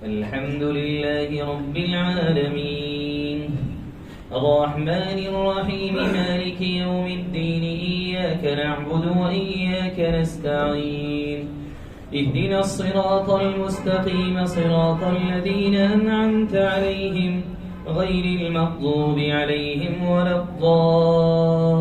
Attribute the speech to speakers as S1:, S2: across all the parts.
S1: الحمد لله رب العالمين الرحمن الرحيم مالك يوم الدين إياك نعبد وإياك نستعين اهدنا الصراط المستقيم صراط الذين أنعمت عليهم غير المغضوب عليهم ولا الضالين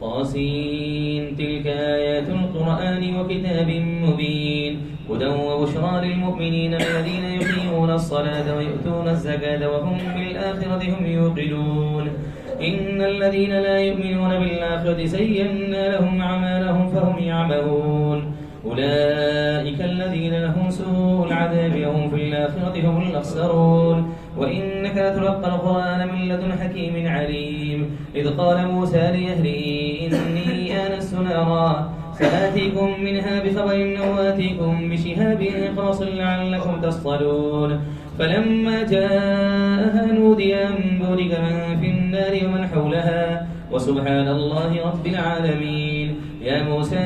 S1: طاسين تلك آيات القرآن وكتاب مبين هدى وبشرى للمؤمنين الذين يقيمون الصلاة ويؤتون الزكاة وهم بالآخرة هم يوقنون إن الذين لا يؤمنون بالآخرة زينا لهم أعمالهم فهم يعمهون أولئك الذين لهم سوء العذاب وهم في الآخرة هم الأخسرون وإنك لتلقى القرآن من لدن حكيم عليم إذ قال موسى لأهله إني آنست نارا سآتيكم منها بخبر أو آتيكم بشهاب قاص لعلكم تصطلون فلما جاءها نودي أن بورك من في النار ومن حولها وسبحان الله رب العالمين يا موسى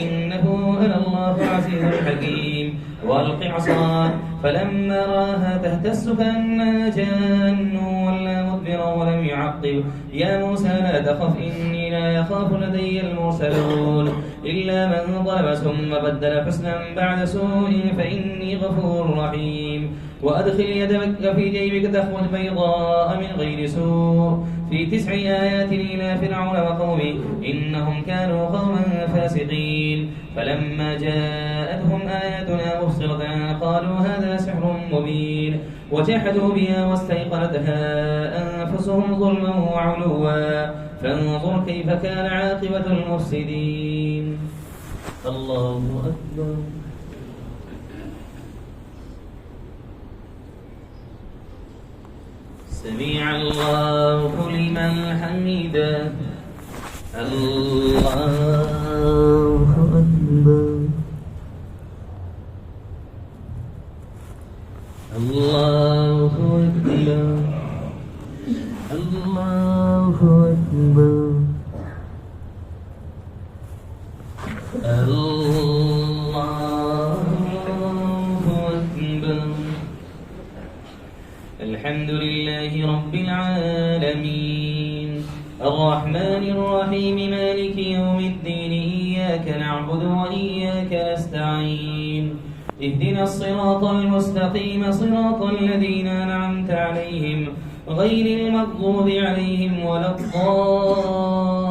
S1: إنه أنا الله عزيز حكيم وألق عصاك فلما رآها تهتز كأنها جان ولا مدبرا ولم يعقب يا موسى لا تخف إني لا يخاف لدي المرسلون إلا من ظلم ثم بدل حسنا بعد سوء فإني غفور رحيم وأدخل يدك في جيبك تخرج بيضاء من غير سوء في 9 آيات إلى فرعون وقومه إنهم كانوا قوما فاسقين فلما جاءتهم آياتنا مبصرة قالوا هذا سحر مبين وجحدوا بها واستيقنتها أنفسهم ظلما وعلوا فانظر كيف كان عاقبة المفسدين. الله أكبر. سمع الله لمن حمده. الله أكبر. الله أكبر. الله أكبر. الله أكبر. الحمد لله رب العالمين الرحمن الرحيم مالك يوم الدين إياك نعبد وإياك نستعين اهدنا الصراط المستقيم صراط الذين أنعمت عليهم غير المغضوب عليهم ولا الضالين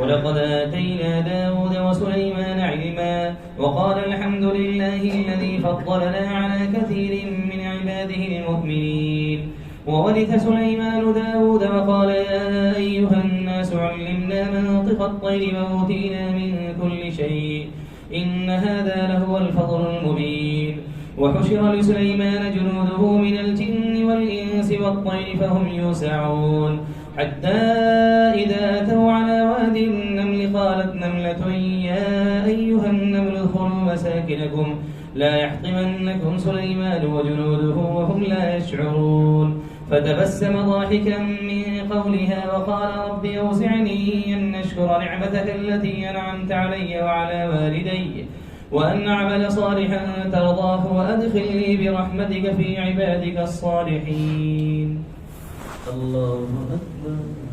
S1: ولقد آتينا داود وسليمان علما وقال الحمد لله الذي فضلنا على كثير من عباده المؤمنين وورث سليمان داود وقال يا أيها الناس علمنا منطق الطير وأوتينا من كل شيء إن هذا لهو الفضل المبين وحشر لسليمان جنوده من الجن والإنس والطير فهم يوسعون حتى إذا أتوا على واد النمل قالت نملة يا أيها النمل ادخلوا مساكنكم لا يحطمنكم سليمان وجنوده وهم لا يشعرون فتبسم ضاحكا من قولها وقال رب أوزعني أن أشكر نعمتك التي أنعمت علي وعلى والدي وأن أعمل صالحا ترضاه وأدخلني برحمتك في عبادك الصالحين. الله أكبر.